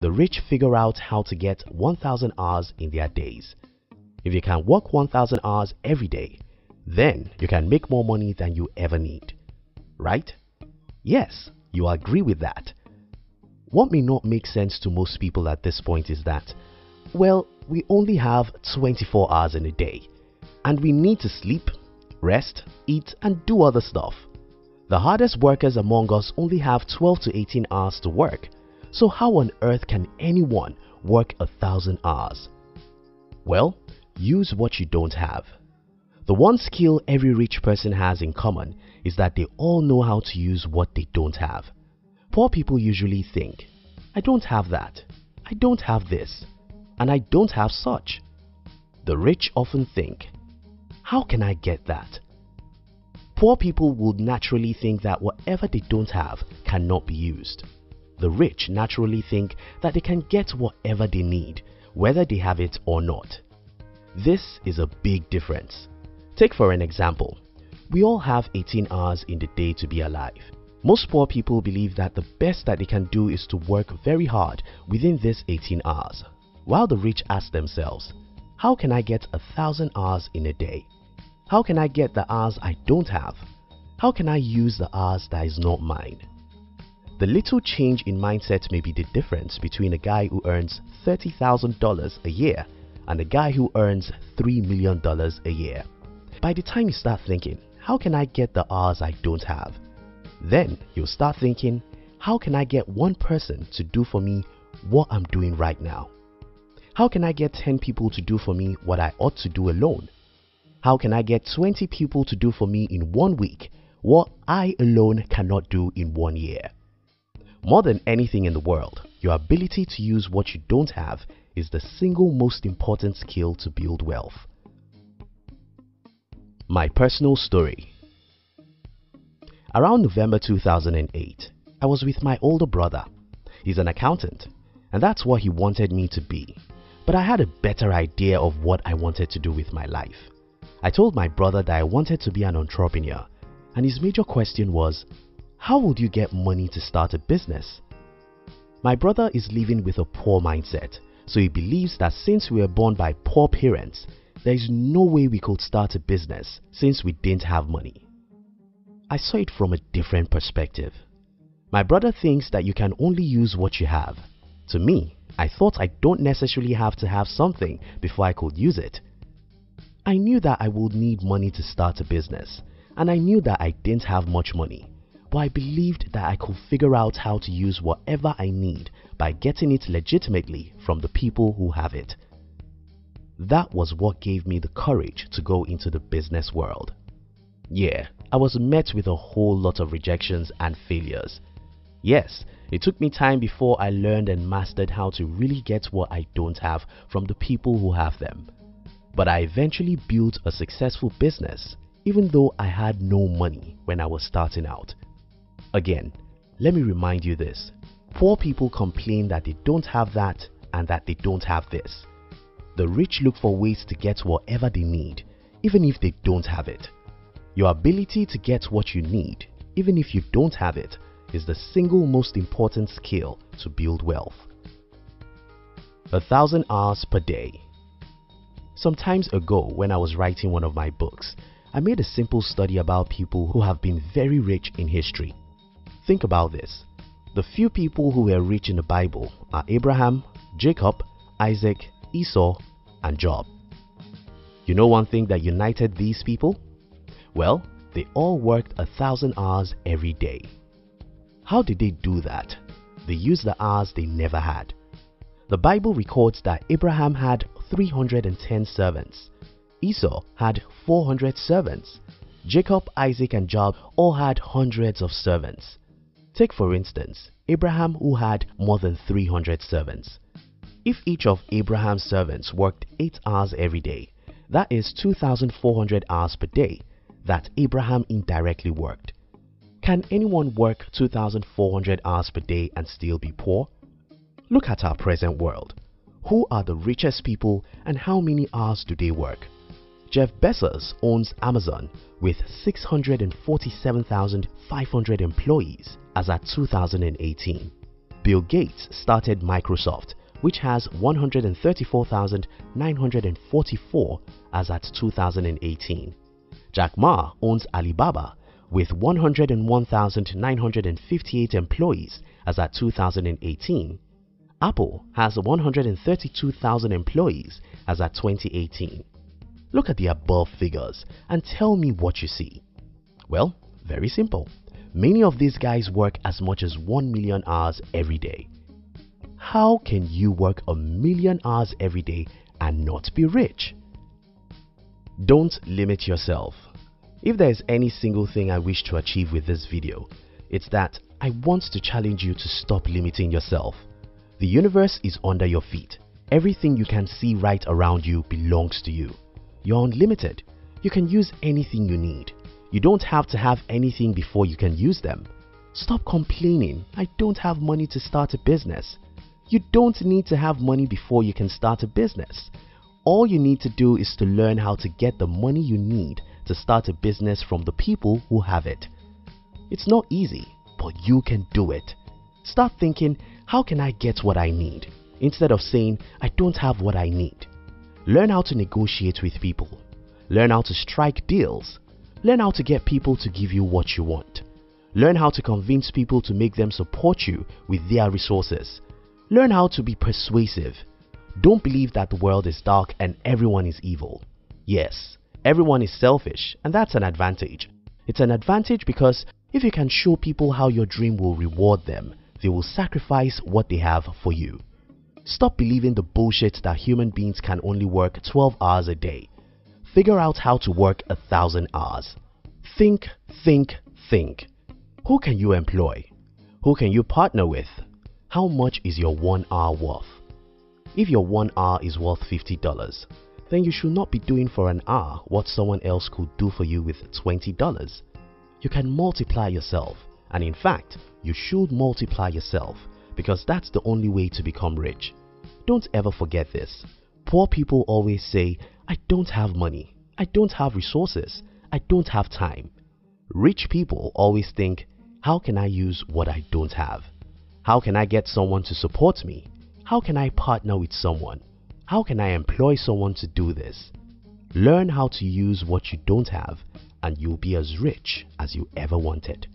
The rich figure out how to get 1,000 hours in their days. If you can work 1,000 hours every day, then you can make more money than you ever need. Right? Yes, you agree with that. What may not make sense to most people at this point is that, well, we only have 24 hours in a day, and we need to sleep, rest, eat, and do other stuff. The hardest workers among us only have 12 to 18 hours to work, so how on earth can anyone work 1,000 hours? Well, use what you don't have. The one skill every rich person has in common is that they all know how to use what they don't have. Poor people usually think, I don't have that, I don't have this, and I don't have such. The rich often think, how can I get that? Poor people would naturally think that whatever they don't have cannot be used. The rich naturally think that they can get whatever they need, whether they have it or not. This is a big difference. Take for an example, we all have 18 hours in the day to be alive. Most poor people believe that the best that they can do is to work very hard within this 18 hours, while the rich ask themselves, how can I get 1,000 hours in a day? How can I get the hours I don't have? How can I use the hours that is not mine? The little change in mindset may be the difference between a guy who earns $30,000 a year and a guy who earns $3 million a year. By the time you start thinking, how can I get the hours I don't have? Then you'll start thinking, how can I get one person to do for me what I'm doing right now? How can I get 10 people to do for me what I ought to do alone? How can I get 20 people to do for me in 1 week what I alone cannot do in 1 year? More than anything in the world, your ability to use what you don't have is the single most important skill to build wealth. My personal story. Around November 2008, I was with my older brother. He's an accountant, and that's what he wanted me to be. But I had a better idea of what I wanted to do with my life. I told my brother that I wanted to be an entrepreneur, and his major question was, how would you get money to start a business? My brother is living with a poor mindset, so he believes that since we were born by poor parents, there is no way we could start a business since we didn't have money. I saw it from a different perspective. My brother thinks that you can only use what you have. To me, I thought I don't necessarily have to have something before I could use it. I knew that I would need money to start a business, and I knew that I didn't have much money, but I believed that I could figure out how to use whatever I need by getting it legitimately from the people who have it. That was what gave me the courage to go into the business world. Yeah, I was met with a whole lot of rejections and failures. Yes, it took me time before I learned and mastered how to really get what I don't have from the people who have them. But I eventually built a successful business, even though I had no money when I was starting out. Again, let me remind you this. Poor people complain that they don't have that and that they don't have this. The rich look for ways to get whatever they need, even if they don't have it. Your ability to get what you need, even if you don't have it, is the single most important skill to build wealth. 1,000 hours per day. Some times ago, when I was writing one of my books, I made a simple study about people who have been very rich in history. Think about this. The few people who were rich in the Bible are Abraham, Jacob, Isaac, Esau, and Job. You know one thing that united these people? Well, they all worked 1,000 hours every day. How did they do that? They used the hours they never had. The Bible records that Abraham had 310 servants. Esau had 400 servants. Jacob, Isaac, and Job all had hundreds of servants. Take for instance, Abraham, who had more than 300 servants. If each of Abraham's servants worked 8 hours every day, that is 2,400 hours per day that Abraham indirectly worked. Can anyone work 2,400 hours per day and still be poor? Look at our present world. Who are the richest people and how many hours do they work? Jeff Bezos owns Amazon with 647,500 employees as at 2018. Bill Gates started Microsoft, which has 134,944 as at 2018. Jack Ma owns Alibaba with 101,958 employees as at 2018. Apple has 132,000 employees as at 2018. Look at the above figures and tell me what you see. Well, very simple. Many of these guys work as much as 1 million hours every day. How can you work 1 million hours every day and not be rich? Don't limit yourself. If there is any single thing I wish to achieve with this video, it's that I want to challenge you to stop limiting yourself. The universe is under your feet. Everything you can see right around you belongs to you. You're unlimited. You can use anything you need. You don't have to have anything before you can use them. Stop complaining, I don't have money to start a business. You don't need to have money before you can start a business. All you need to do is to learn how to get the money you need to start a business from the people who have it. It's not easy, but you can do it. Start thinking, how can I get what I need? Instead of saying, I don't have what I need. Learn how to negotiate with people. Learn how to strike deals. Learn how to get people to give you what you want. Learn how to convince people to make them support you with their resources. Learn how to be persuasive. Don't believe that the world is dark and everyone is evil. Yes, everyone is selfish, and that's an advantage. It's an advantage because if you can show people how your dream will reward them, they will sacrifice what they have for you. Stop believing the bullshit that human beings can only work 12 hours a day. Figure out how to work 1,000 hours. Think, think, think. Who can you employ? Who can you partner with? How much is your 1 hour worth? If your 1 hour is worth $50, then you should not be doing for an hour what someone else could do for you with $20. You can multiply yourself, and in fact, you should multiply yourself because that's the only way to become rich. Don't ever forget this. Poor people always say, I don't have money, I don't have resources, I don't have time. Rich people always think, how can I use what I don't have? How can I get someone to support me? How can I partner with someone? How can I employ someone to do this? Learn how to use what you don't have and you'll be as rich as you ever wanted.